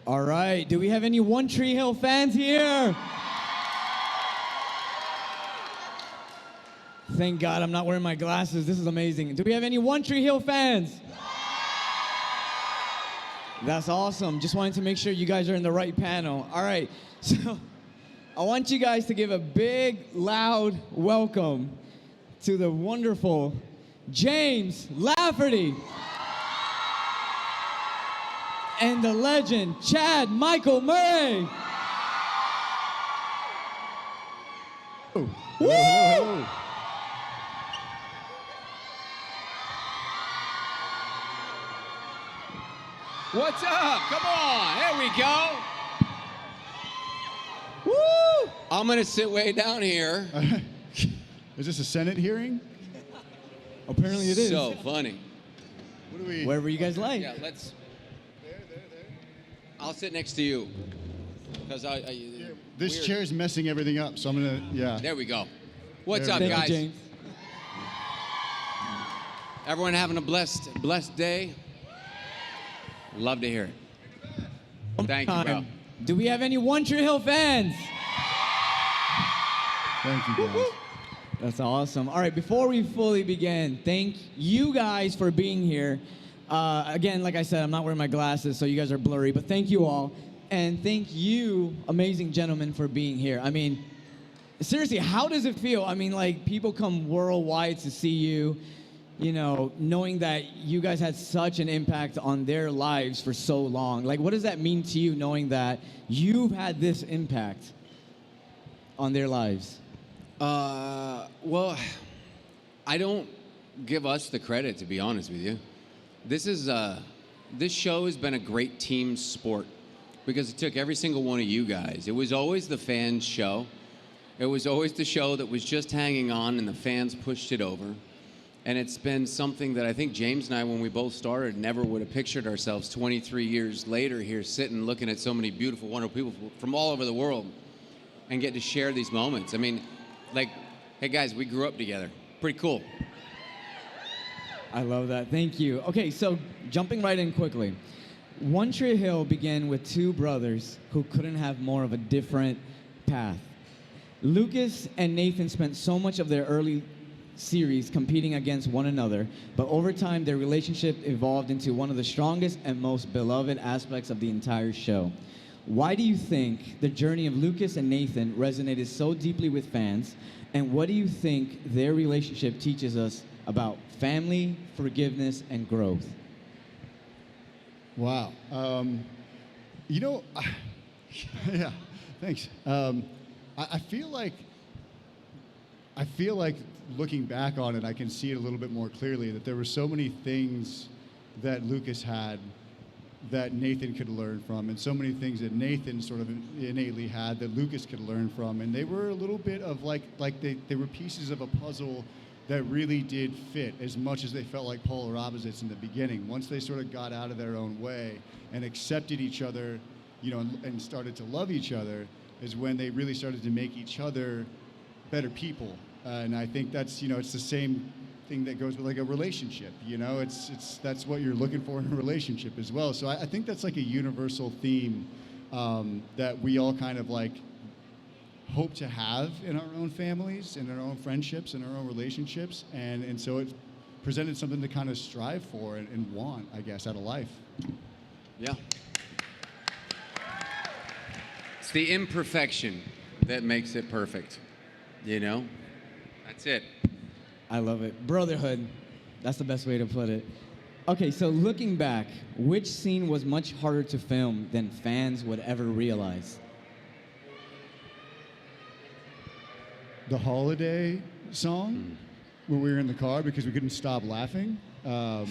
All right, do we have any One Tree Hill fans here? Thank God I'm not wearing my glasses. This is amazing. Do we have any One Tree Hill fans? That's awesome. Just wanted to make sure you guys are in the right panel. All right, so I want you guys to give a big, loud welcome to the wonderful James Lafferty and the legend Chad Michael Murray. Hello, hello. What's up? Come on, there we go. Woo! I'm gonna sit way down here. Is this a Senate hearing? Apparently it is. So funny. What do we? Wherever you guys like. Yeah, let's. There. I'll sit next to you. Because This weird. chair's messing everything up, so I'm gonna. Yeah. There we go. What's There up, we Thank go. guys? you, James. Everyone having a blessed day? Love to hear it. Thank you, bro. Do we have any One Tree Hill fans? Thank you, guys. That's awesome. All right, before we fully begin, thank you guys for being here. Again, like I said, I'm not wearing my glasses, so you guys are blurry, but thank you all. And thank you, amazing gentlemen, for being here. I mean, seriously, how does it feel? I mean, like, people come worldwide to see you, you know, knowing that you guys had such an impact on their lives for so long. Like, what does that mean to you, knowing that you've had this impact on their lives? Well, I don't give us the credit, to be honest with you. This show has been a great team sport because it took every single one of you guys. It was always the fans' show. It was always the show that was just hanging on and the fans pushed it over. And it's been something that I think James and I, when we both started, never would have pictured ourselves 23 years later here sitting looking at so many beautiful, wonderful people from all over the world and get to share these moments. I mean, like, hey guys, we grew up together. Pretty cool. I love that. Thank you. Okay, so jumping right in quickly. One Tree Hill began with two brothers who couldn't have more of a different path. Lucas and Nathan spent so much of their early series competing against one another, but over time their relationship evolved into one of the strongest and most beloved aspects of the entire show. Why do you think the journey of Lucas and Nathan resonated so deeply with fans, and what do you think their relationship teaches us about family, forgiveness, and growth? Wow. You know, yeah. Thanks. I feel like looking back on it, I can see it a little bit more clearly that there were so many things that Lucas had that Nathan could learn from, and so many things that Nathan sort of innately had that Lucas could learn from, and they were a little bit of like they were pieces of a puzzle that really did fit as much as they felt like polar opposites in the beginning. Once they sort of got out of their own way and accepted each other, you know, and started to love each other, is when they really started to make each other better people. And I think that's, you know, it's the same thing that goes with like a relationship, you know, that's what you're looking for in a relationship as well. So I think that's like a universal theme that we all kind of like hope to have in our own families, in our own friendships, in our own relationships. And so it presented something to kind of strive for and want, I guess, out of life. Yeah. It's the imperfection that makes it perfect, you know? That's it. I love it. Brotherhood. That's the best way to put it. Okay, so looking back, which scene was much harder to film than fans would ever realize? The holiday song when we were in the car because we couldn't stop laughing. I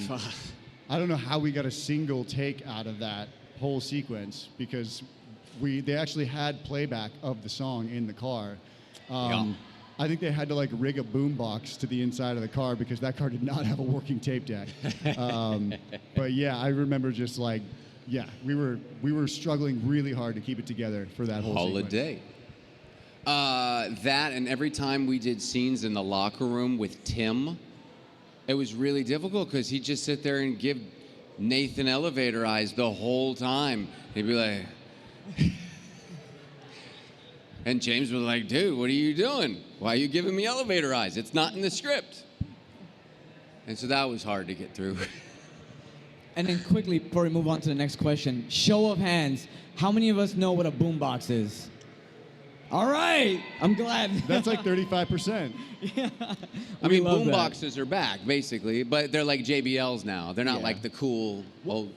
don't know how we got a single take out of that whole sequence because they actually had playback of the song in the car. I think they had to like rig a boombox to the inside of the car because that car did not have a working tape deck. But yeah, I remember just like, yeah, we were struggling really hard to keep it together for that whole holiday. sequence. That and every time we did scenes in the locker room with Tim, it was really difficult because he'd just sit there and give Nathan elevator eyes the whole time. He'd be like, and James was like, dude, what are you doing? Why are you giving me elevator eyes? It's not in the script. And so that was hard to get through. And then quickly, before we move on to the next question, show of hands, how many of us know what a boombox is? All right, I'm glad. That's like 35%. Yeah. I mean, love boom that. boxes are back, basically, but they're like JBLs now. They're not Yeah. like the cool, old.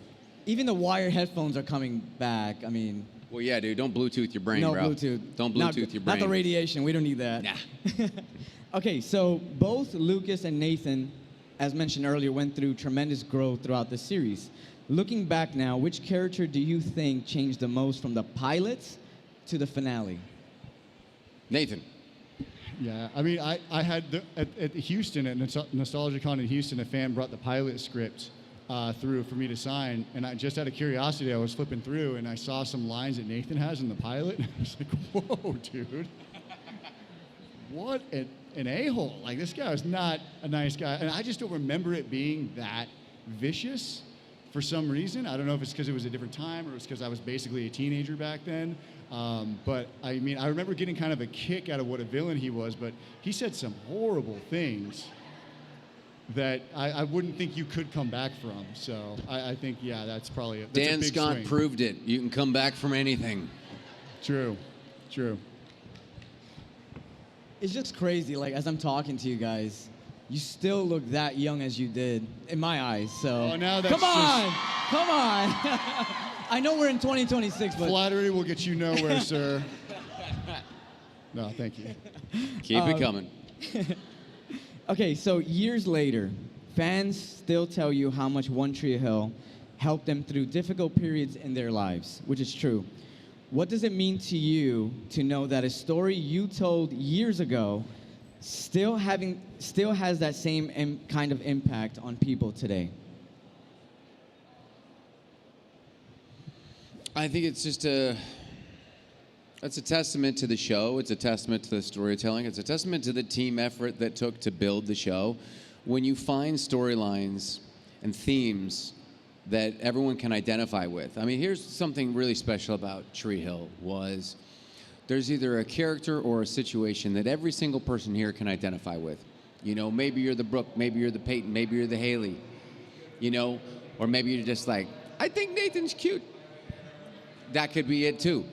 Even the wired headphones are coming back. I mean, Well, yeah, dude, don't Bluetooth your brain, no bro. Bluetooth. Don't Not- Bluetooth your brain. Not the radiation. We don't need that. Nah. Okay, so both Lucas and Nathan, as mentioned earlier, went through tremendous growth throughout the series. Looking back now, which character do you think changed the most from the pilots to the finale? Nathan. Yeah, I mean, I had at Houston, at NostalgiaCon in Houston, a fan brought the pilot script through for me to sign, and I just out of curiosity, I was flipping through, and I saw some lines that Nathan has in the pilot, and I was like, whoa, dude. What an a-hole. Like, this guy was not a nice guy, and I just don't remember it being that vicious for some reason. I don't know if it's because it was a different time or it's because I was basically a teenager back then. But I mean, I remember getting kind of a kick out of what a villain he was, but he said some horrible things that I wouldn't think you could come back from. So I think, yeah, that's probably that's a Dan big Scott swing. proved it. You can come back from anything. True. It's just crazy. Like, as I'm talking to you guys, you still look that young as you did in my eyes. So Oh, now that's come on. I know we're in 2026, but Flattery will get you nowhere, sir. No, thank you. Keep it coming. okay. So years later, fans still tell you how much One Tree Hill helped them through difficult periods in their lives, which is true. What does it mean to you to know that a story you told years ago still has that same kind of impact on people today? I think it's just it's a testament to the show. It's a testament to the storytelling. It's a testament to the team effort that took to build the show. When you find storylines and themes that everyone can identify with. I mean, here's something really special about Tree Hill was there's either a character or a situation that every single person here can identify with. You know, maybe you're the Brooke, maybe you're the Peyton, maybe you're the Haley, you know, or maybe you're just like, I think Nathan's cute. That could be it too.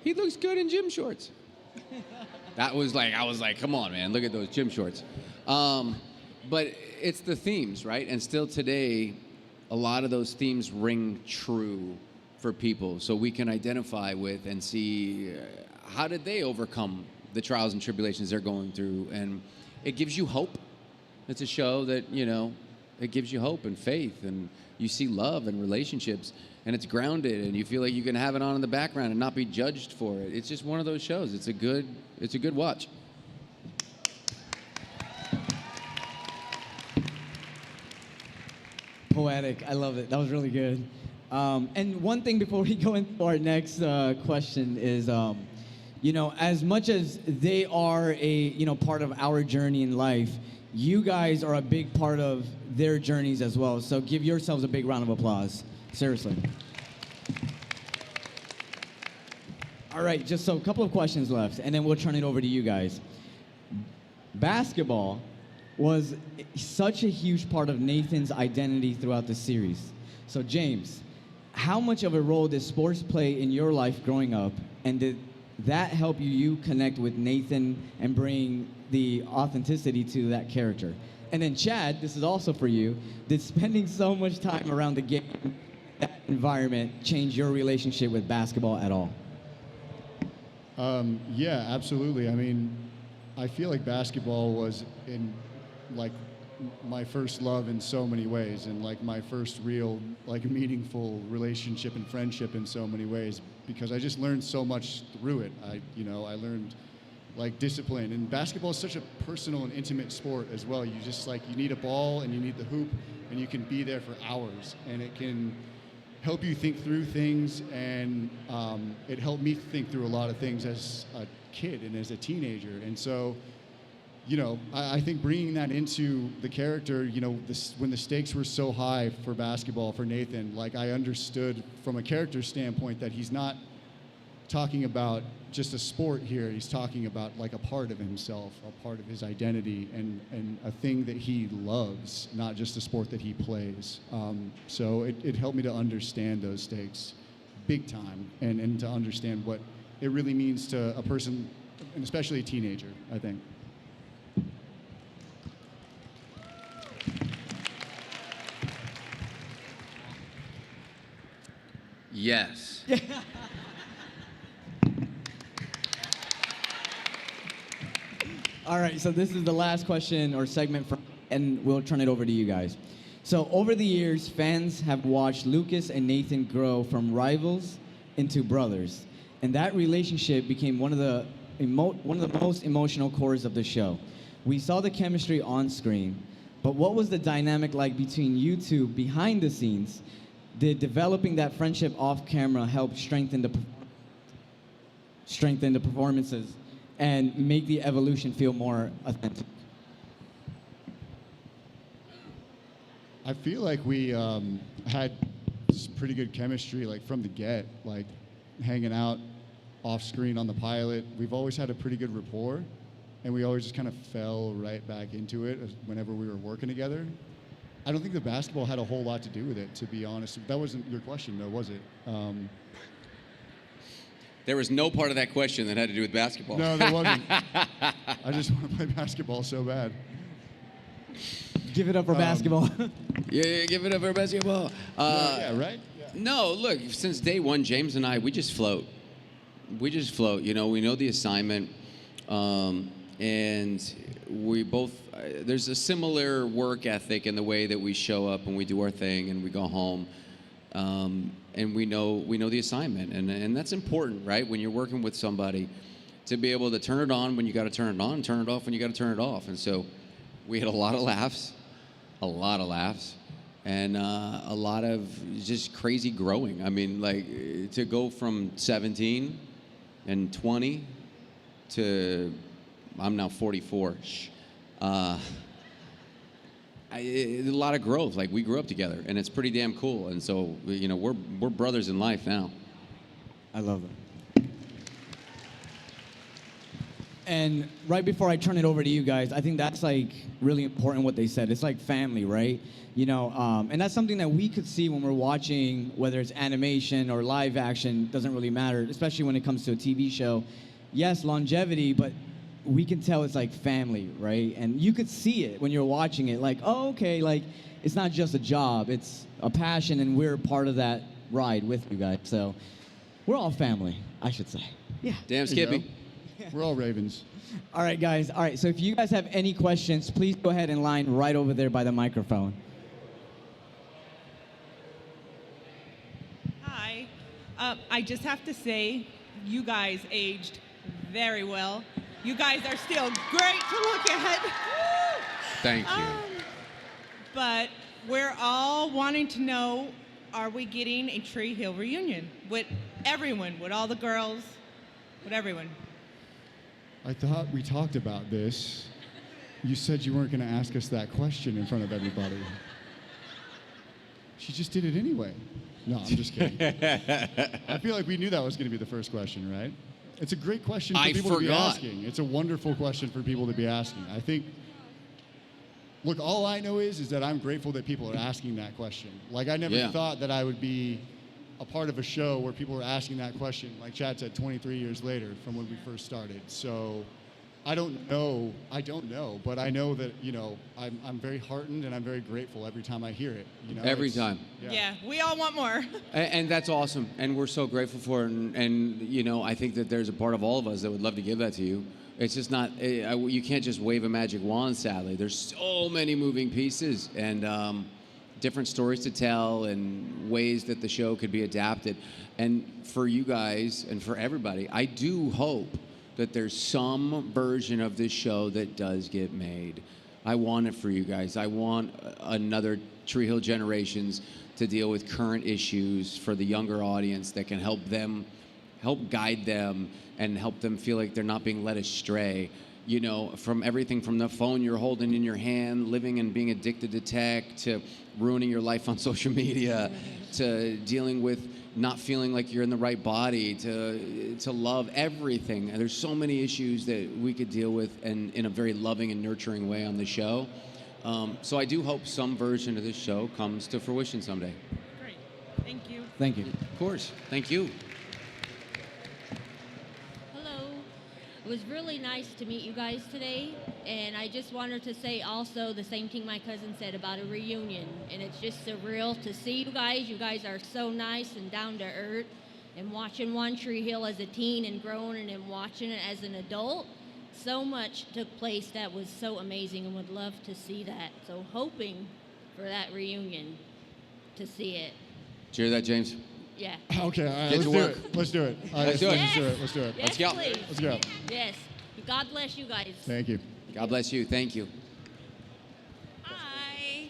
He looks good in gym shorts. I was like, come on, man, look at those gym shorts. But it's the themes, right? And still today, a lot of those themes ring true for people. So we can identify with and see how did they overcome the trials and tribulations they're going through. And it gives you hope. It's a show that, you know, it gives you hope and faith. And you see love and relationships. And it's grounded. And you feel like you can have it on in the background and not be judged for it. It's just one of those shows. It's a good watch. Poetic. I love it. That was really good. And one thing before we go into our next question is, you know, as much as they are part of our journey in life, you guys are a big part of their journeys as well. So give yourselves a big round of applause. Seriously. All right, just so a couple of questions left, and then we'll turn it over to you guys. Basketball was such a huge part of Nathan's identity throughout the series. So James, how much of a role did sports play in your life growing up, and did that help you connect with Nathan and bring the authenticity to that character? And then Chad, this is also for you, did spending so much time around the game, that environment, change your relationship with basketball at all? Yeah, absolutely. I mean, I feel like basketball was in like my first love in so many ways, and like my first real like meaningful relationship and friendship in so many ways, because I just learned so much through it. I learned like discipline, and basketball is such a personal and intimate sport as well. You need a ball and you need the hoop, and you can be there for hours, and it can help you think through things, and it helped me think through a lot of things as a kid and as a teenager. And so I think bringing that into the character, when the stakes were so high for basketball for Nathan, like I understood from a character standpoint that he's not talking about just a sport here. He's talking about like a part of himself, a part of his identity, and a thing that he loves, not just a sport that he plays. So it helped me to understand those stakes big time, and to understand what it really means to a person, and especially a teenager, I think. Yes. All right, so this is the last question or segment, and we'll turn it over to you guys. So over the years, fans have watched Lucas and Nathan grow from rivals into brothers, and that relationship became one of the most emotional cores of the show. We saw the chemistry on screen, but what was the dynamic like between you two behind the scenes? Did developing that friendship off camera help strengthen the performances and make the evolution feel more authentic? I feel like we had pretty good chemistry, like from the get, like hanging out off screen on the pilot. We've always had a pretty good rapport, and we always just kind of fell right back into it whenever we were working together. I don't think the basketball had a whole lot to do with it, to be honest. That wasn't your question, though, was it? There was no part of that question that had to do with basketball. No, there wasn't. I just want to play basketball so bad. Give it up for basketball. Yeah, give it up for basketball. Yeah, right? Yeah. No, look, since day one, James and I, we just float. We just float. We know the assignment, and we both, there's a similar work ethic in the way that we show up and we do our thing and we go home. And we know the assignment, and that's important, right? When you're working with somebody, to be able to turn it on when you got to turn it on, turn it off when you got to turn it off. And so we had a lot of laughs, and a lot of just crazy growing. I mean, like to go from 17 and 20 to I'm now 44. A lot of growth. Like we grew up together, and it's pretty damn cool. And so, we're brothers in life now. I love it. And right before I turn it over to you guys, I think that's like really important what they said. It's like family, right? And that's something that we could see when we're watching, whether it's animation or live action, doesn't really matter, especially when it comes to a TV show. Yes, longevity, but we can tell it's like family, right? And you could see it when you're watching it, like, oh, okay, like it's not just a job, it's a passion, and we're part of that ride with you guys. So we're all family, I should say. Yeah. Damn, Skippy. We're all Ravens. All right, guys. All right, so if you guys have any questions, please go ahead and line right over there by the microphone. Hi. I just have to say, you guys aged very well. You guys are still great to look at. Thank you. But we're all wanting to know, are we getting a Tree Hill reunion with everyone, with all the girls, with everyone? I thought we talked about this. You said you weren't going to ask us that question in front of everybody. She just did it anyway. No, I'm just kidding. I feel like we knew that was going to be the first question, right? It's a great question for people to be asking. It's a wonderful question for people to be asking. I think, look, all I know is that I'm grateful that people are asking that question. Like, I never thought that I would be a part of a show where people were asking that question, like Chad said, 23 years later from when we first started. So I don't know, but I know that, I'm very heartened and I'm very grateful every time I hear it. Every time. Yeah, we all want more. And that's awesome, and we're so grateful for it. And I think that there's a part of all of us that would love to give that to you. It's just not, you can't just wave a magic wand, sadly. There's so many moving pieces and different stories to tell and ways that the show could be adapted. And for you guys and for everybody, I do hope that there's some version of this show that does get made. I want it for you guys. I want another Tree Hill Generations to deal with current issues for the younger audience that can help guide them, and help them feel like they're not being led astray. you know, from everything from the phone you're holding in your hand, living and being addicted to tech, to ruining your life on social media, to dealing with not feeling like you're in the right body, to love everything. And there's so many issues that we could deal with and in a very loving and nurturing way on the show. So I do hope some version of this show comes to fruition someday. Great. Thank you. Thank you. Of course. Thank you. Hello. It was really nice to meet you guys today, and I just wanted to say also the same thing my cousin said about a reunion, and it's just surreal to see you guys. You guys are so nice and down to earth, and watching One Tree Hill as a teen and growing and then watching it as an adult, so much took place that was so amazing and would love to see that. So hoping for that reunion to see it. Did you hear that, James? Yeah. Okay, all right, Get let's to do work. it. Let's do it. All right, Let's do it. Let's do it. Let's do it. Yes, Let's go. please. Let's go. Yes. God bless you guys. Thank you. God bless you. Thank you. Hi.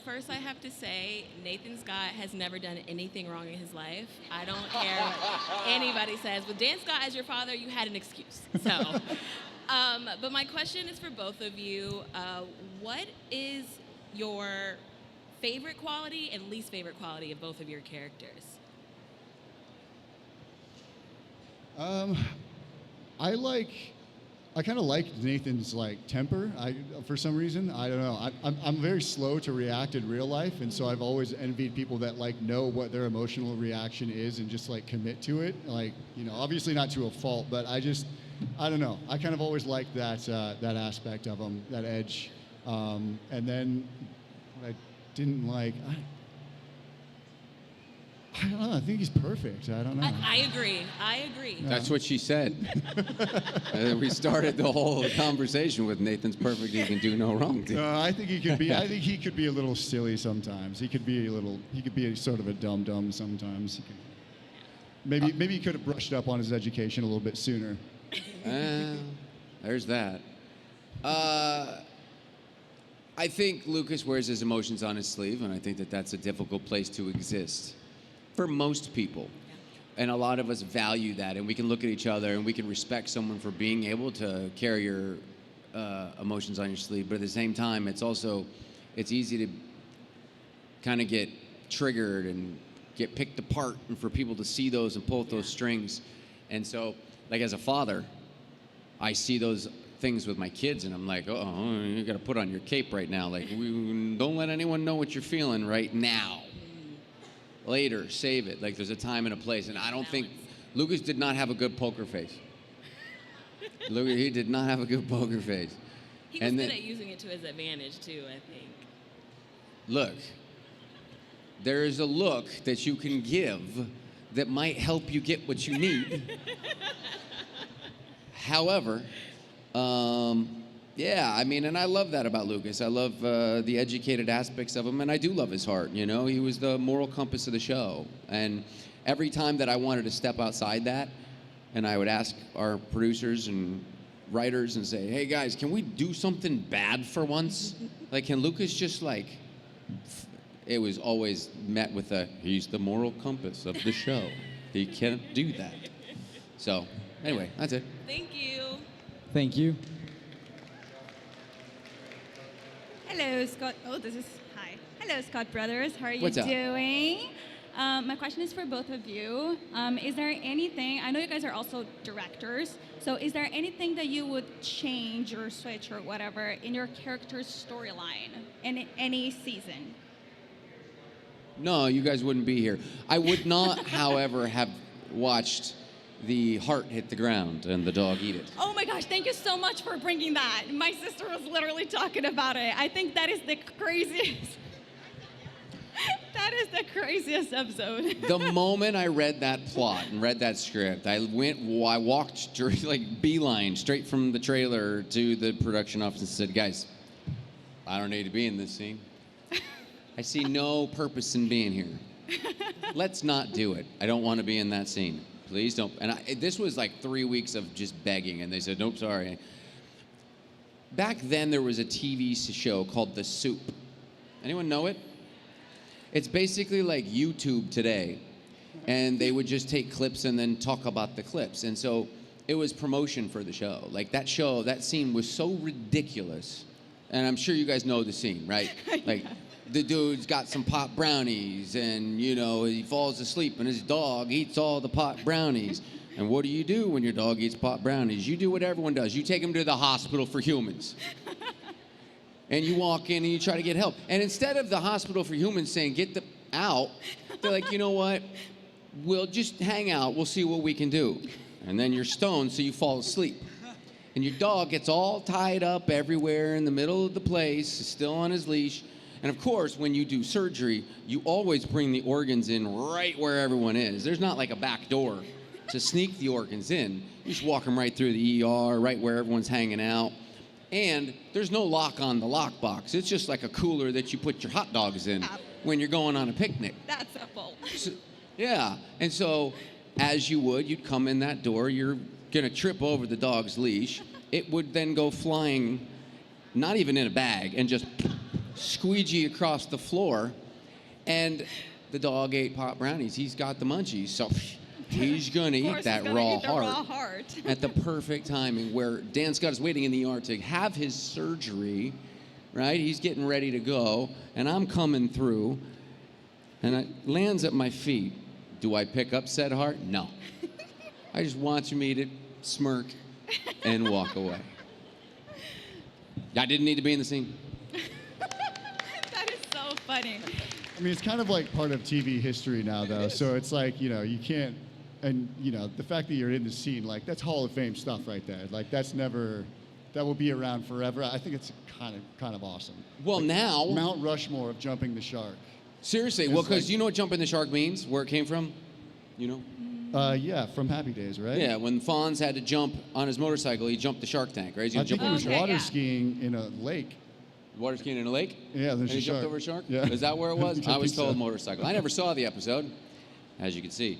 First, I have to say, Nathan Scott has never done anything wrong in his life. I don't care what anybody says. With Dan Scott as your father, you had an excuse. So, but my question is for both of you. What is your favorite quality and least favorite quality of both of your characters? I kind of like Nathan's like temper. For some reason, I don't know. I'm very slow to react in real life, and so I've always envied people that like know what their emotional reaction is and just like commit to it. Like, you know, obviously not to a fault, but I don't know. I kind of always liked that aspect of him, that edge. And then what I didn't like, I don't know. I think he's perfect. I don't know. I agree. I agree. That's what she said. We started the whole conversation with Nathan's perfect. He can do no wrong. I think he could be. I think he could be a little silly sometimes. He could be a sort of a dum dum sometimes. Maybe he could have brushed up on his education a little bit sooner. There's that. I think Lucas wears his emotions on his sleeve, and I think that that's a difficult place to exist for most people. And a lot of us value that, and we can look at each other and we can respect someone for being able to carry your emotions on your sleeve. But at the same time, it's easy to kind of get triggered and get picked apart, and for people to see those and pull at those strings. And so, like, as a father, I see those things with my kids, and I'm like, oh, you got to put on your cape right now. Like, don't let anyone know what you're feeling right now. Later, save it. Like, there's a time and a place. And I don't think Lucas did not have a good poker face. He did not have a good poker face. He was good at using it to his advantage, too, I think. Look, there is a look that you can give that might help you get what you need. However, yeah, I mean, and I love that about Lucas. I love the educated aspects of him, and I do love his heart, you know? He was the moral compass of the show. And every time that I wanted to step outside that, and I would ask our producers and writers and say, hey, guys, can we do something bad for once? Like, can Lucas just, like... It was always met with he's the moral compass of the show. He can't do that. So, anyway, that's it. Thank you. Thank you. Hello, Scott. Hi. Hello, Scott Brothers. How are you What's up? doing? My question is for both of you. Is there anything, I know you guys are also directors, so is there anything that you would change or switch or whatever in your character's storyline in any season? No, you guys wouldn't be here. I would not, however, have watched the heart hit the ground and the dog eat it. Oh my gosh, thank you so much for bringing that. My sister was literally talking about it. I think that is the craziest. That is the craziest episode. The moment I read that plot and read that script, I walked straight, like beeline, straight from the trailer to the production office and said, guys, I don't need to be in this scene. I see no purpose in being here. Let's not do it. I don't want to be in that scene. Please don't. And this was like 3 weeks of just begging, and they said, nope, sorry. Back then, there was a TV show called The Soup. Anyone know it? It's basically like YouTube today, and they would just take clips and then talk about the clips. And so it was promotion for the show. Like that show, that scene was so ridiculous. And I'm sure you guys know the scene, right? Like the dude's got some pot brownies and, you know, he falls asleep and his dog eats all the pot brownies. And what do you do when your dog eats pot brownies? You do what everyone does. You take him to the hospital for humans. And you walk in and you try to get help. And instead of the hospital for humans saying, get the out, they're like, you know what? We'll just hang out. We'll see what we can do. And then you're stoned, so you fall asleep. And your dog gets all tied up everywhere in the middle of the place, still on his leash. And of course, when you do surgery, you always bring the organs in right where everyone is. There's not like a back door to sneak the organs in. You just walk them right through the ER, right where everyone's hanging out. And there's no lock on the lockbox. It's just like a cooler that you put your hot dogs in when you're going on a picnic. That's simple. So, yeah. And so, as you would, you'd come in that door. You're going to trip over the dog's leash. It would then go flying, not even in a bag, and just squeegee across the floor. And the dog ate pot brownies. He's got the munchies. So he's going to eat that raw heart at the perfect timing where Dan Scott is waiting in the ER to have his surgery, right? He's getting ready to go, and I'm coming through, and it lands at my feet. Do I pick up said heart? No. I just want you me to smirk and walk away. I didn't need to be in the scene. That is so funny. I mean, it's kind of like part of TV history now, though. So it's like, you know, you can't, and, you know, the fact that you're in the scene, like, that's Hall of Fame stuff right there. Like, that's never, that will be around forever. I think it's kind of awesome. Well, like, now... Mount Rushmore of jumping the shark. Seriously, well, because you know what jumping the shark means? Where it came from? You know? Yeah, from Happy Days, right? Yeah, when Fonz had to jump on his motorcycle, he jumped the shark tank, right? I think he was water skiing in a lake. Water skiing in a lake? Yeah, there's and he a shark. jumped over a shark? Yeah. Is that where it was? I was told so. motorcycle. I never saw the episode, as you can see.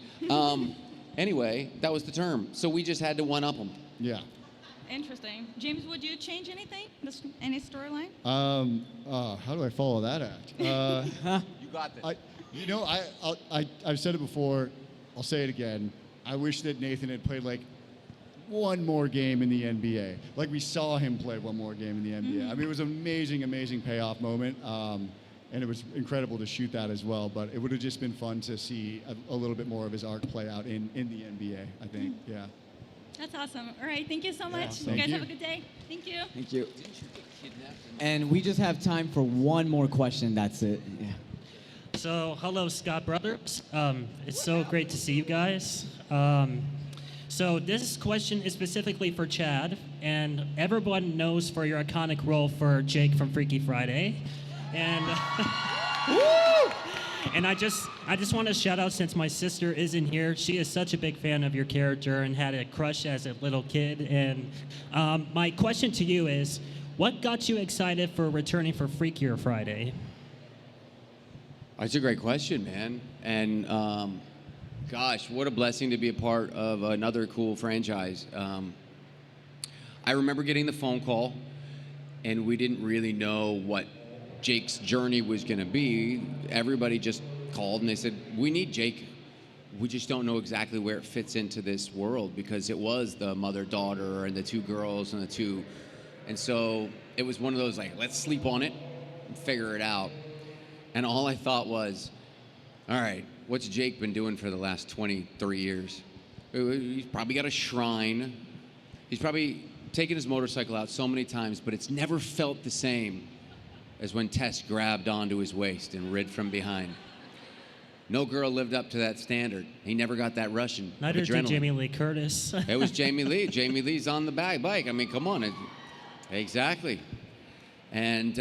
Anyway, that was the term. So we just had to one-up them. Yeah. Interesting. James, would you change anything? Any storyline? How do I follow that act? You got this. You know, I've said it before. I'll say it again. I wish that Nathan had played like one more game in the NBA. Like we saw him play one more game in the NBA. I mean, it was an amazing, amazing payoff moment. And it was incredible to shoot that as well. But it would have just been fun to see a little bit more of his arc play out in the NBA, I think. Yeah. That's awesome. All right, thank you so much. Thank you guys you. have a good day. Thank you. Thank you. And we just have time for one more question. That's it. Yeah. So, hello, Scott Brothers. It's so great to see you guys. So, this question is specifically for Chad, and everyone knows for your iconic role for Jake from Freaky Friday. And and I just want to shout out, since my sister isn't here, she is such a big fan of your character and had a crush as a little kid. And my question to you is, what got you excited for returning for Freakier Friday? That's a great question, man. And gosh, what a blessing to be a part of another cool franchise. I remember getting the phone call, and we didn't really know what Jake's journey was going to be. Everybody just called and they said, we need Jake. We just don't know exactly where it fits into this world, because it was the mother-daughter and the two girls and the two. And so it was one of those, like, let's sleep on it and figure it out. And all I thought was, all right, what's Jake been doing for the last 23 years? He's probably got a shrine. He's probably taken his motorcycle out so many times, but it's never felt the same as when Tess grabbed onto his waist and rid from behind. No girl lived up to that standard. He never got that Russian Neither adrenaline. did Jamie Lee Curtis. It was Jamie Lee. Jamie Lee's on the bike. I mean, come on. Exactly. And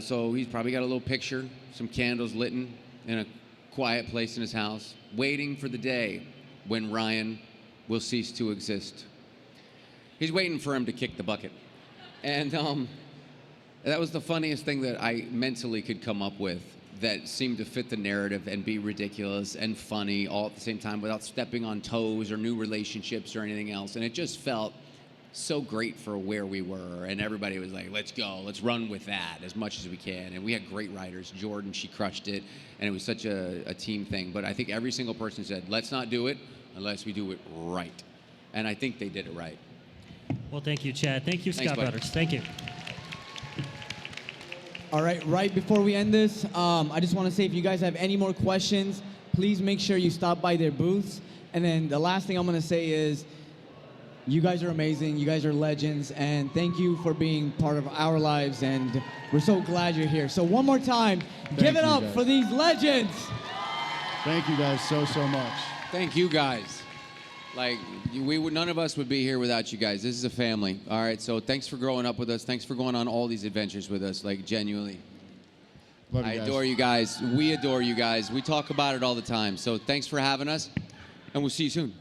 so he's probably got a little picture, some candles lit in a quiet place in his house, waiting for the day when Ryan will cease to exist. He's waiting for him to kick the bucket. And that was the funniest thing that I mentally could come up with that seemed to fit the narrative and be ridiculous and funny all at the same time without stepping on toes or new relationships or anything else. And it just felt so great for where we were. And everybody was like, let's go, let's run with that as much as we can. And we had great writers. Jordan, she crushed it. And it was such a team thing. But I think every single person said, let's not do it unless we do it right. and I think they did it right. Well, thank you, Chad. Thank you, Thanks, Scott buddy. Brothers. Thank you. All right before we end this, I just want to say if you guys have any more questions, please make sure you stop by their booths. And then the last thing I'm going to say is, you guys are amazing. You guys are legends. And thank you for being part of our lives. And we're so glad you're here. So one more time, give it you, up guys. for these legends. Thank you guys so much. Thank you guys. Like, none of us would be here without you guys. This is a family. All right. So thanks for growing up with us. Thanks for going on all these adventures with us. Like, genuinely. Love you I guys. adore you guys. We adore you guys. We talk about it all the time. So thanks for having us, and we'll see you soon.